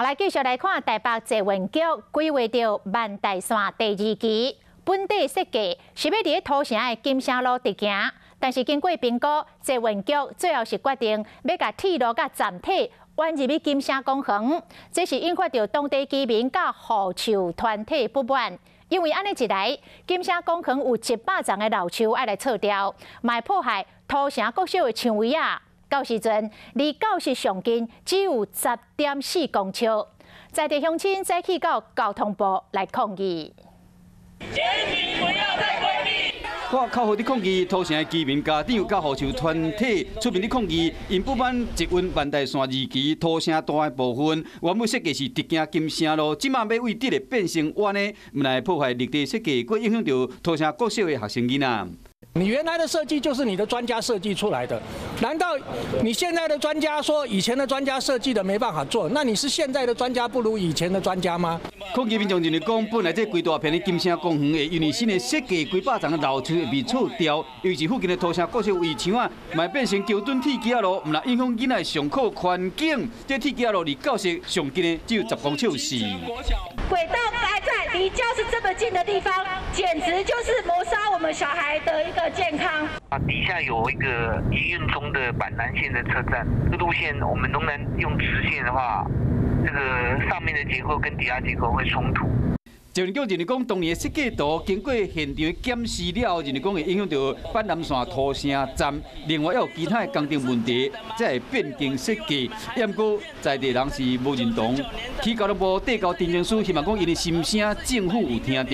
好，来继续来看台北捷运局规划着万大线第2期，本地设计是要伫土城的金城路直行，但是经过评估，捷运局最后是决定要甲铁路甲站体弯入去金城公园，这是引发着当地居民甲护树团体不满。 因为安尼一来，金城公园有100丛的老树要来撤掉，卖破坏土城国小的墙围啊。到时阵离教室上近只有10.4公尺，在地乡亲再去到交通部来抗议。我靠好伫抗议，土城的居民家长甲护树团体出面伫抗议，因不满捷运万大线2期土城大的部分，原本设计是直行金城路，即马要为直的变成弯的，唔来破坏绿地设计，佫影响到土城国小的学生囡仔。 你原来的设计就是你的专家设计出来的，难道你现在的专家说以前的专家设计的没办法做？那你是现在的专家不如以前的专家吗？抗议民众认为讲，本来这规大片的金城公园会因为新的设计，几百丛的老树会被撤掉，尤其附近的土城国小围墙啊，嘛变成桥墩铁轨路，唔来影响囡仔上课环境。这铁轨路离教室上近的只有10公尺是。 轨道摆在离教室这么近的地方，简直就是谋杀我们小孩的一个健康。底下有一个营运中的板南线的车站，这个路线我们仍然用直线的话，这个上面的结构跟底下结构会冲突。 捷运局认为讲，当年的设计图经过现场检视了后，认为讲会影响到板南线土城站，另外还有其他的工程问题，才会变更设计。不过在地人是无认同，去交通部递交陈情书，希望讲因的心声政府有听到。